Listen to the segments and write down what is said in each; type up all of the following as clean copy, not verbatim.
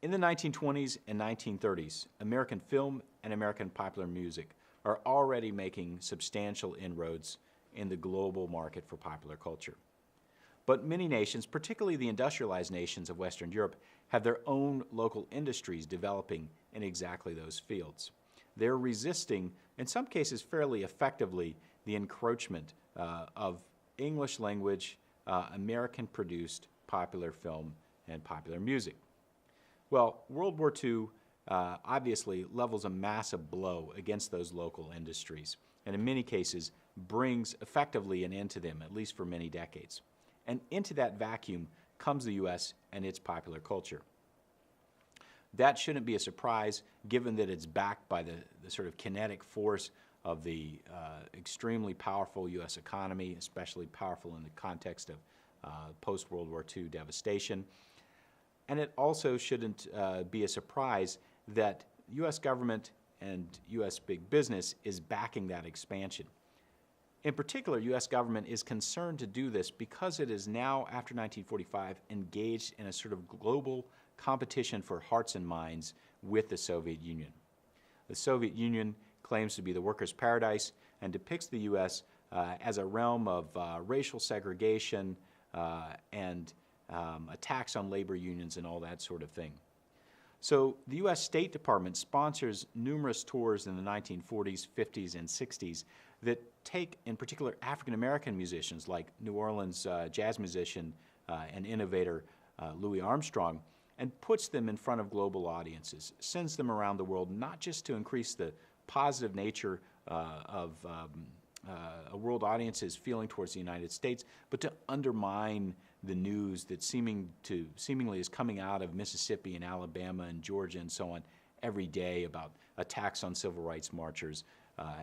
In the 1920s and 1930s, American film and American popular music are already making substantial inroads in the global market for popular culture. But many nations, particularly the industrialized nations of Western Europe, have their own local industries developing in exactly those fields. They're resisting, in some cases fairly effectively, the encroachment of English language, American-produced popular film and popular music. Well, World War II obviously levels a massive blow against those local industries, and in many cases brings effectively an end to them, at least for many decades. And into that vacuum comes the U.S. and its popular culture. That shouldn't be a surprise, given that it's backed by the sort of kinetic force of the extremely powerful U.S. economy, especially powerful in the context of post-World War II devastation. And it also shouldn't be a surprise that U.S. government and U.S. big business is backing that expansion. In particular, U.S. government is concerned to do this because it is now, after 1945, engaged in a sort of global competition for hearts and minds with the Soviet Union. The Soviet Union claims to be the workers' paradise and depicts the U.S. As a realm of racial segregation and attacks on labor unions and all that sort of thing. So the U.S. State Department sponsors numerous tours in the 1940s, 50s, and 60s that take, in particular, African-American musicians like New Orleans jazz musician and innovator Louis Armstrong, and puts them in front of global audiences, sends them around the world, not just to increase the positive nature of a world audience's feeling towards the United States, but to undermine the news that seemingly is coming out of Mississippi and Alabama and Georgia and so on every day about attacks on civil rights marchers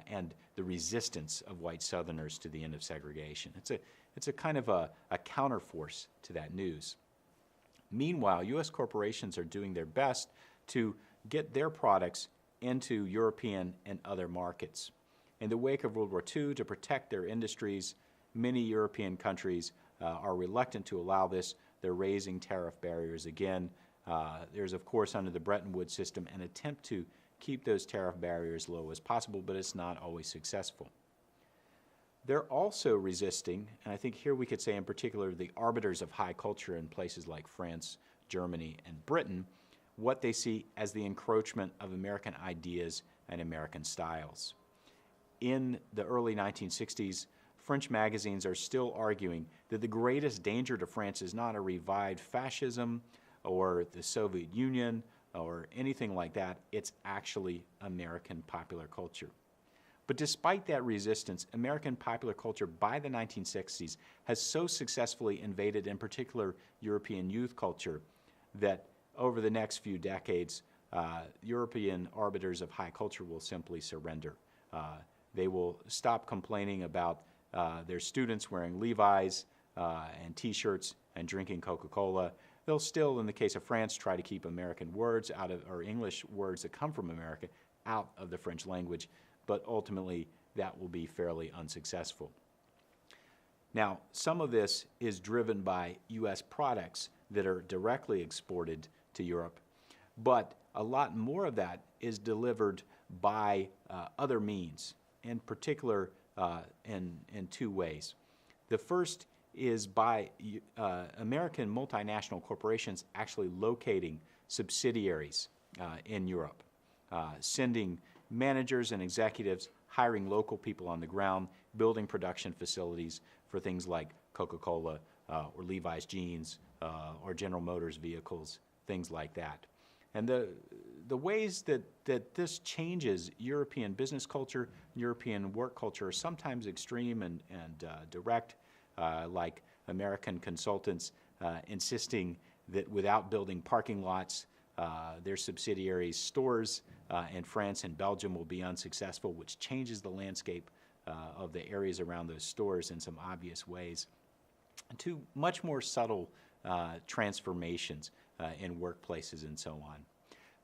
and the resistance of white Southerners to the end of segregation. It's a kind of a counterforce to that news. Meanwhile, U.S. corporations are doing their best to get their products into European and other markets. In the wake of World War II, to protect their industries, many European countries are reluctant to allow this. They're raising tariff barriers again. There's, of course, under the Bretton Woods system, an attempt to keep those tariff barriers low as possible, but it's not always successful. They're also resisting, and I think here we could say in particular the arbiters of high culture in places like France, Germany, and Britain, what they see as the encroachment of American ideas and American styles. In the early 1960s, French magazines are still arguing that the greatest danger to France is not a revived fascism or the Soviet Union or anything like that. It's actually American popular culture. But despite that resistance, American popular culture by the 1960s has so successfully invaded, in particular, European youth culture that over the next few decades, European arbiters of high culture will simply surrender. They will stop complaining about their students wearing Levi's and T-shirts and drinking Coca-Cola. They'll still, in the case of France, try to keep American words out of, or English words that come from America out of the French language, but ultimately that will be fairly unsuccessful. Now, some of this is driven by U.S. products that are directly exported to Europe, but a lot more of that is delivered by other means, in particular in two ways. The first is by American multinational corporations actually locating subsidiaries in Europe, sending managers and executives, hiring local people on the ground, building production facilities for things like Coca-Cola or Levi's jeans or General Motors vehicles, things like that. And the ways that this changes European business culture, European work culture are sometimes extreme and direct, like American consultants insisting that without building parking lots, their subsidiaries' stores in France and Belgium will be unsuccessful, which changes the landscape of the areas around those stores in some obvious ways, to much more subtle transformations in workplaces and so on.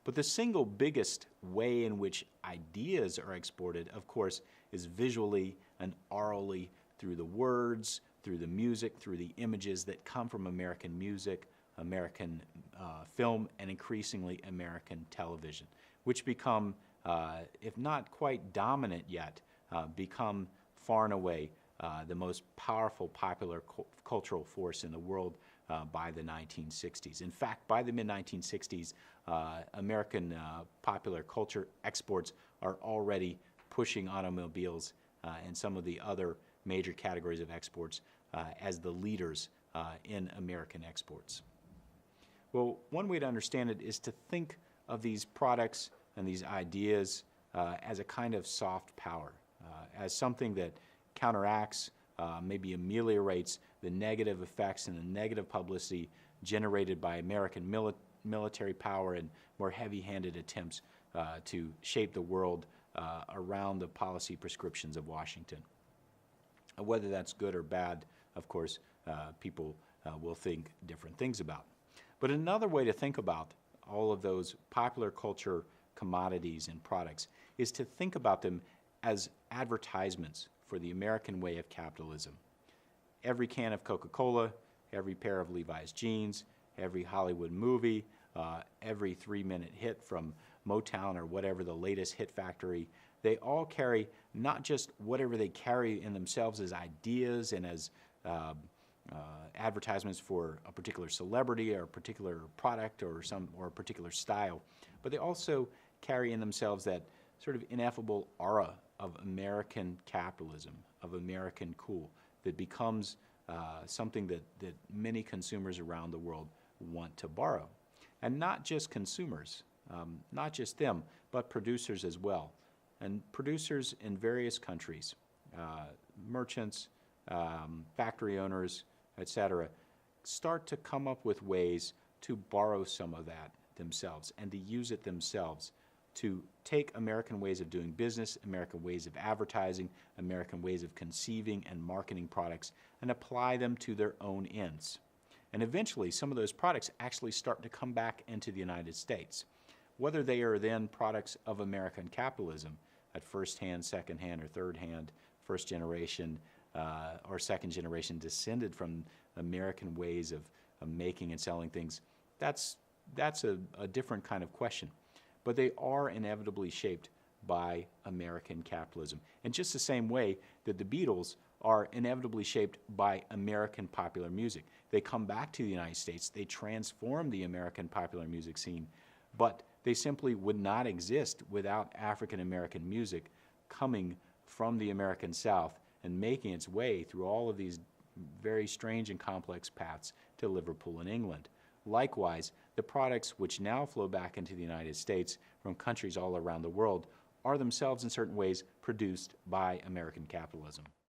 But the single biggest way in which ideas are exported, of course, is visually and orally through the words, through the music, through the images that come from American music, American film, and increasingly American television, which become, if not quite dominant yet, become far and away the most powerful popular cultural force in the world by the 1960s. In fact, by the mid-1960s, American popular culture exports are already pushing automobiles and some of the other major categories of exports as the leaders in American exports. Well, one way to understand it is to think of these products and these ideas as a kind of soft power, as something that counteracts, maybe ameliorates the negative effects and the negative publicity generated by American military power and more heavy-handed attempts to shape the world around the policy prescriptions of Washington. Whether that's good or bad, of course, people will think different things about. But another way to think about all of those popular culture commodities and products is to think about them as advertisements for the American way of capitalism. Every can of Coca-Cola, every pair of Levi's jeans, every Hollywood movie, every 3-minute hit from Motown or whatever the latest hit factory, they all carry not just whatever they carry in themselves as ideas and as advertisements for a particular celebrity or a particular product or a particular style, but they also carry in themselves that sort of ineffable aura of American capitalism, of American cool, that becomes something that many consumers around the world want to borrow. And not just consumers, not just them, but producers as well. And producers in various countries, merchants, factory owners, etc., start to come up with ways to borrow some of that themselves and to use it themselves to take American ways of doing business, American ways of advertising, American ways of conceiving and marketing products, and apply them to their own ends. And eventually, some of those products actually start to come back into the United States. Whether they are then products of American capitalism at first hand, second hand, or third hand, first generation or second generation descended from American ways of making and selling things, that's a different kind of question. But they are inevitably shaped by American capitalism. In just the same way that the Beatles are inevitably shaped by American popular music. They come back to the United States, they transform the American popular music scene, but they simply would not exist without African American music coming from the American South and making its way through all of these very strange and complex paths to Liverpool in England. Likewise, the products which now flow back into the United States from countries all around the world are themselves in certain ways produced by American capitalism.